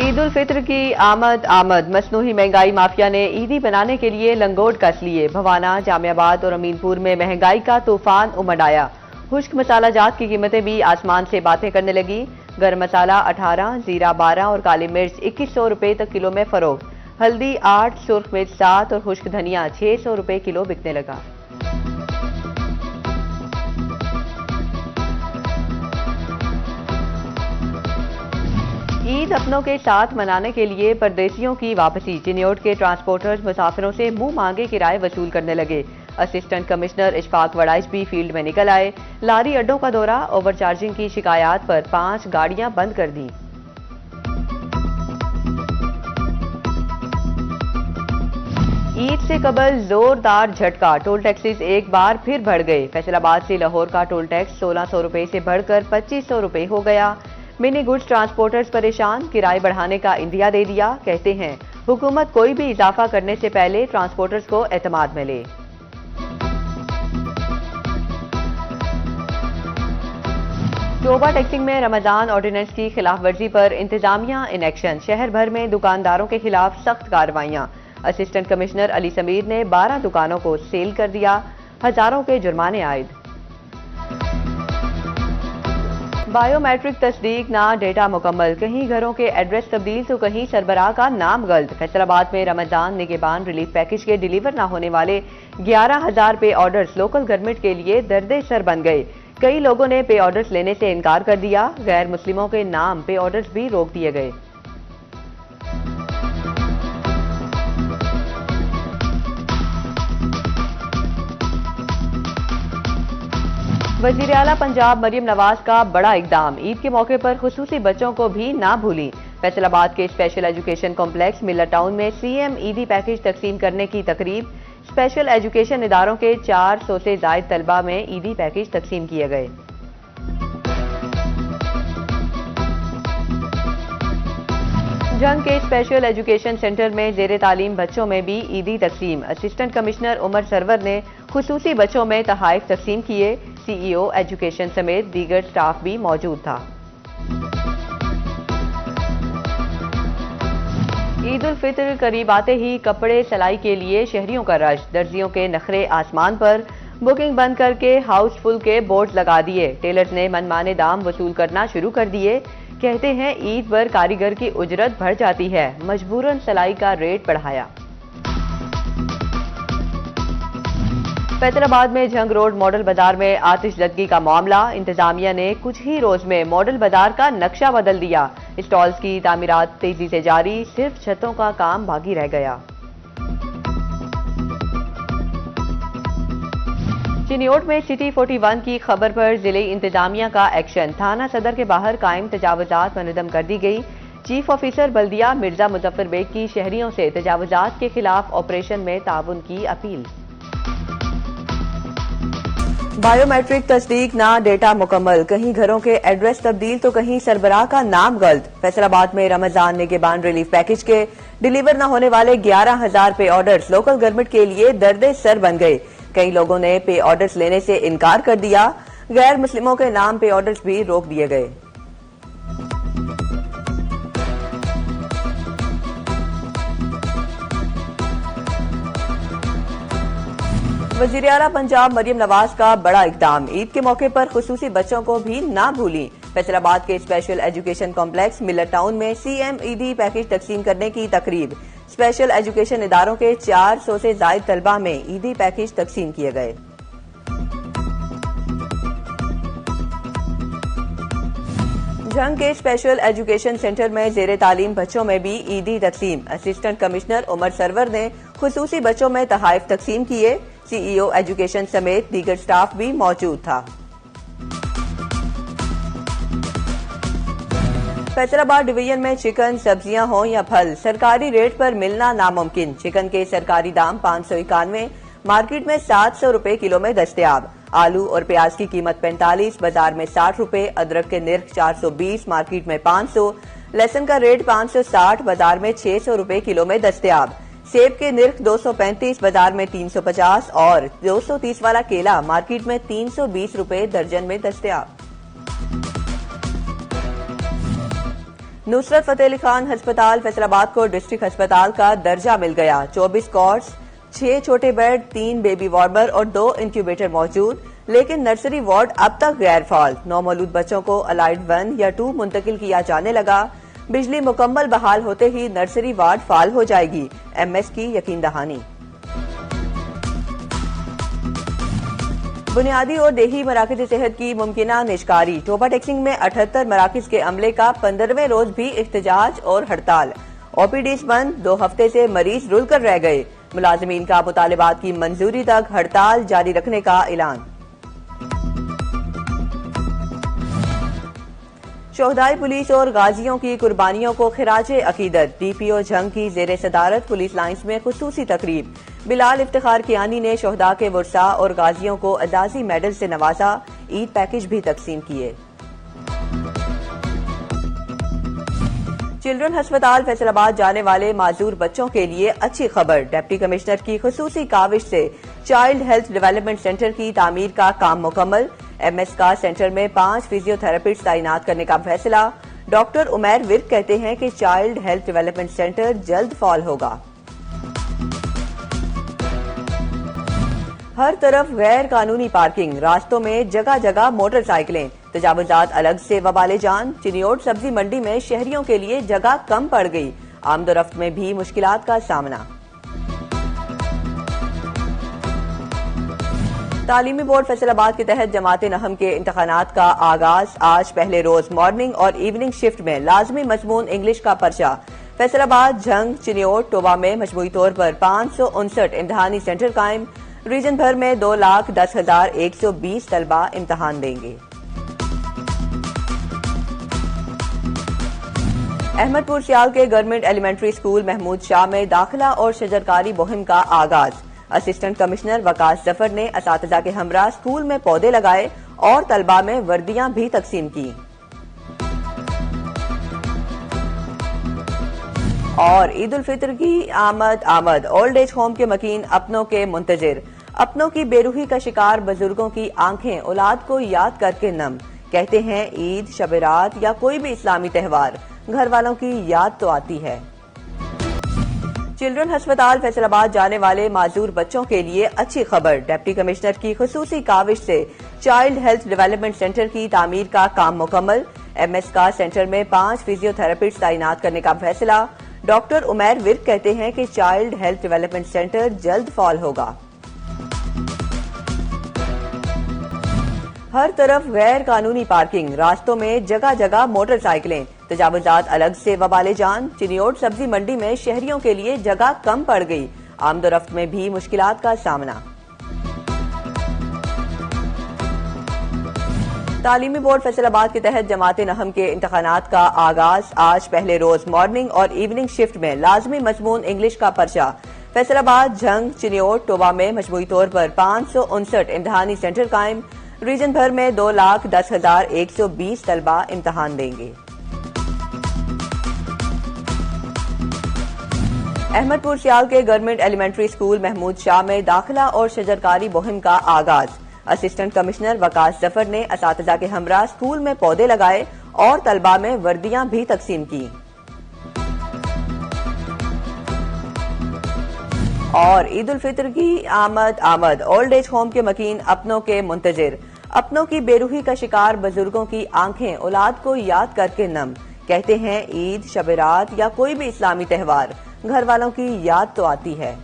ईद उल फित्र की आमद मसनूही महंगाई माफिया ने ईदी बनाने के लिए लंगोट कस लिए। भवाना, जामियाबाद और अमीनपुर में महंगाई का तूफान उमड़ आया। खुश्क मसाला जात की कीमतें भी आसमान से बातें करने लगी। गर्म मसाला 18, जीरा 12 और काली मिर्च 2100 रुपए तक किलो में फरोख्त। हल्दी 8, सुर्ख मिर्च 7 और खुश्क धनिया 600 रुपए किलो बिकने लगा। ईद अपनों के साथ मनाने के लिए परदेशियों की वापसी। चिन्योट के ट्रांसपोर्टर्स मुसाफिरों से मुंह मांगे किराए वसूल करने लगे। असिस्टेंट कमिश्नर इशफाक वड़ाइच भी फील्ड में निकल आए। लारी अड्डों का दौरा, ओवरचार्जिंग की शिकायत पर 5 गाड़ियां बंद कर दी। ईद से कबल जोरदार झटका, टोल टैक्सेस एक बार फिर बढ़ गए। फैसलाबाद से लाहौर का टोल टैक्स 1600 रुपए से बढ़कर 2500 रुपए हो गया। मिनी गुड्स ट्रांसपोर्टर्स परेशान, किराए बढ़ाने का इंदिया दे दिया। कहते हैं हुकूमत कोई भी इजाफा करने से पहले ट्रांसपोर्टर्स को एतमाद में ले। शोभा टैक्सिंग में रमजान ऑर्डिनेंस की खिलाफ वर्जी पर इंतजामिया इन एक्शन। शहर भर में दुकानदारों के खिलाफ सख्त कार्रवाइयां। असिस्टेंट कमिश्नर अली समीर ने 12 दुकानों को सील कर दिया। हजारों के जुर्माने आयद। बायोमेट्रिक तस्दीक ना डेटा मुकम्मल, कहीं घरों के एड्रेस तब्दील तो कहीं सरबराह का नाम गलत। फैसलाबाद में रमजान निगहबान रिलीफ पैकेज के डिलीवर न होने वाले 11,000 पे ऑर्डर्स लोकल गवर्नमेंट के लिए दर्दे सर बन गए। कई लोगों ने पे ऑर्डर्स लेने से इनकार कर दिया। गैर मुस्लिमों के नाम पे ऑर्डर्स भी रोक दिए गए। वज़ीर आला पंजाब मरियम नवाज का बड़ा इकदाम। ईद के मौके पर खुसूसी बच्चों को भी ना भूली। फैसलाबाद के स्पेशल एजुकेशन कॉम्प्लेक्स मिल्लत टाउन में सीएम ईदी पैकेज तकसीम करने की तकरीब। स्पेशल एजुकेशन इदारों के 400 से जायद तलबा में ईदी पैकेज तकसीम किए गए। जंग के स्पेशल एजुकेशन सेंटर में जेर तालीम बच्चों में भी ईदी तकसीम। असिस्टेंट कमिश्नर उमर सरवर ने खुसूसी बच्चों में तोहफे तकसीम किए। सीईओ एजुकेशन समेत दीगर स्टाफ भी मौजूद था। ईद उल फित्र करीब आते ही कपड़े सिलाई के लिए शहरियों का रश। दर्जियों के नखरे आसमान पर, बुकिंग बंद करके हाउसफुल के बोर्ड लगा दिए। टेलर्स ने मनमाने दाम वसूल करना शुरू कर दिए। कहते हैं ईद पर कारीगर की उजरत बढ़ जाती है, मजबूरन सिलाई का रेट बढ़ाया। फैसलाबाद में जंग रोड मॉडल बाजार में आतिशजदगी का मामला। इंतजामिया ने कुछ ही रोज में मॉडल बाजार का नक्शा बदल दिया। स्टॉल्स की तामीरात तेजी से जारी, सिर्फ छतों का काम बाकी रह गया। चिन्योट में सिटी 41 की खबर पर जिले इंतजामिया का एक्शन। थाना सदर के बाहर कायम तजावुजात मुनज़्ज़म कर दी गई। चीफ ऑफिसर बल्दिया मिर्जा मुजफ्फर बेग की शहरियों से तजावुजात के खिलाफ ऑपरेशन में ताउन की अपील। बायोमेट्रिक तस्दीक ना डेटा मुकम्मल, कहीं घरों के एड्रेस तब्दील तो कहीं सरबराह का नाम गलत। फैसलाबाद में रमजान निगहबान रिलीफ पैकेज के डिलीवर न होने वाले 11,000 पे ऑर्डर्स लोकल गवर्नमेंट के लिए दर्दे सर बन गए। कई लोगों ने पे ऑर्डर्स लेने से इनकार कर दिया। गैर मुस्लिमों के नाम पे ऑर्डर्स भी रोक दिए गए। वज़ीर आला पंजाब मरियम नवाज का बड़ा इकदाम। ईद के मौके पर खुसूसी बच्चों को भी ना भूली। फैसलाबाद के स्पेशल एजुकेशन कॉम्प्लेक्स मिल्लत टाउन में सीएम ईदी पैकेज तकसीम करने की तकरीब। स्पेशल एजुकेशन इदारों के 400 से जायद तलबा में ईदी पैकेज तकसीम किए गए। जंग के स्पेशल एजुकेशन सेंटर में जेर तालीम बच्चों में भी ईदी तकसीम। असिस्टेंट कमिश्नर उमर सरवर ने खुसूसी बच्चों में तोहफे तकसीम किए। सीईओ एजुकेशन समेत दीगर स्टाफ भी मौजूद था। फैसलाबाद डिवीजन में चिकन, सब्जियां हों या फल, सरकारी रेट पर मिलना नामुमकिन। चिकन के सरकारी दाम 591, मार्केट में 700 रुपए किलो में दस्तयाब। आलू और प्याज की कीमत 45, बाजार में 60 रुपए। अदरक के निर्ख 420, मार्केट में 500। लहसुन का रेट 560, बाजार में 600 रुपए किलो में दस्तयाब। सेब के निर्ख 235, बाजार में 350 और 230 वाला केला मार्केट में 320 रुपए दर्जन में दस्तयाब। नुसरत फतेह अली खान अस्पताल फैसलाबाद को डिस्ट्रिक्ट अस्पताल का दर्जा मिल गया। 24 कॉट्स, 6 छोटे बेड, 3 बेबी वार्मर और 2 इंक्यूबेटर मौजूद, लेकिन नर्सरी वार्ड अब तक गैर फाल। 9 मौलूद बच्चों को अलाइड 1 या 2 मुंतकिल किया जाने लगा। बिजली मुकम्मल बहाल होते ही नर्सरी वार्ड फाल हो जाएगी। MS की यकीन दहानी। बुनियादी और देही मराकज़ सेहत की मुमकिना निजकारी। टोबा टेक्सिंग में 78 मराकज़ के अमले का 15वें रोज भी एहतजाज और हड़ताल। OPDs बंद, 2 हफ्ते से मरीज रुल कर रह गए। मुलाजमीन का मुतालिबात की मंजूरी तक हड़ताल जारी रखने का ऐलान। शोहदाई पुलिस और गाजियों की कुर्बानियों को खिराजे अकीदत। DPO झंग की जेर सदारत पुलिस लाइन्स में खुसूसी तकरीब। बिलाल इफ्तिखार कियानी ने शोहदा के वर्सा और गाजियों को एजाजी मेडल से नवाजा। ईद पैकेज भी तकसीम किए। चिल्ड्रन अस्पताल फैसलाबाद जाने वाले माजूर बच्चों के लिए अच्छी खबर। डिप्टी कमिश्नर की खुसूसी काविश से चाइल्ड हेल्थ डेवलपमेंट सेंटर की तामीर का काम मुकम्मल। MS का सेंटर में 5 फिजियोथेरेपिस्ट तैनात करने का फैसला। डॉक्टर उमैर विर्क कहते हैं कि चाइल्ड हेल्थ डेवलपमेंट सेंटर जल्द फॉल होगा। हर तरफ गैर कानूनी पार्किंग, रास्तों में जगह जगह मोटरसाइकिलें, तजावुजात अलग से वबाले जान। चिनियोट सब्जी मंडी में शहरियों के लिए जगह कम पड़ गई। आमदोरफ्त में भी मुश्किलात का सामना। तालीमी बोर्ड फैसलाबाद के तहत जमाते नहम के इम्तहानात का आगाज। आज पहले रोज मॉर्निंग और इवनिंग शिफ्ट में लाजमी मजमून इंग्लिश का पर्चा। फैसलाबाद, झंग, चिनियोट, टोबा में मजमूई तौर पर 559 इम्तहानी सेंटर कायम। रीजन भर में 2,10,120 तलबा इम्तहान देंगे। अहमदपुर सियाल के government elementary school Mahmood Shah में दाखिला और शजरकारी मुहिम का आगाज। असिस्टेंट कमिश्नर वकास जफर ने असातिज़ा के हमरा स्कूल में पौधे लगाए और तलबा में वर्दियां भी तकसीम की। और ईद उल फितर की आमद ओल्ड एज होम के मकीन अपनों के मुंतजिर। अपनों की बेरूही का शिकार बुजुर्गों की आंखें औलाद को याद करके नम। कहते हैं ईद, शब रात या कोई भी इस्लामी त्यौहार घर वालों की याद तो आती है। चिल्ड्रन अस्पताल फैसलाबाद जाने वाले माजूर बच्चों के लिए अच्छी खबर। डिप्टी कमिश्नर की खुसूसी काविश से चाइल्ड हेल्थ डेवलपमेंट सेंटर की तामीर का काम मुकम्मल। MS का सेंटर में 5 फिजियोथेरेपिस्ट तैनात करने का फैसला। डॉक्टर उमैर विर्क कहते हैं कि चाइल्ड हेल्थ डेवलपमेंट सेंटर जल्द फॉल होगा। हर तरफ गैर कानूनी पार्किंग, रास्तों में जगह जगह मोटरसाइकिलें, तजावुजात अलग से वबाले जान। चिनियोट सब्जी मंडी में शहरियों के लिए जगह कम पड़ गई। आमदोरफ्त में भी मुश्किलात का सामना। तालीमी बोर्ड फैसलाबाद के तहत जमाते नहम के इम्तहानात का आगाज। आज पहले रोज मॉर्निंग और इवनिंग शिफ्ट में लाजमी मजमून इंग्लिश का पर्चा। फैसलाबाद, झंग, चिनियोट, टोबा में मजमूई तौर पर 559 इम्तहानी सेंटर कायम। रीजन भर में 2,10,120 तलबा इम्तहान देंगे। अहमदपुर सियाल के government elementary school Mahmood Shah में दाखिला और शजरकारी मुहिम का आगाज। असिस्टेंट कमिश्नर वकास जफर ने असातिज़ा के हमरा स्कूल में पौधे लगाए और तलबा में वर्दियां भी तकसीम की। और ईद उल फितर की आमद ओल्ड एज होम के मकीन अपनों के मुंतजिर। अपनों की बेरूही का शिकार बुजुर्गों की आंखें औलाद को याद करके नम। कहते हैं ईद, शब रात या कोई भी इस्लामी त्यौहार घर वालों की याद तो आती है।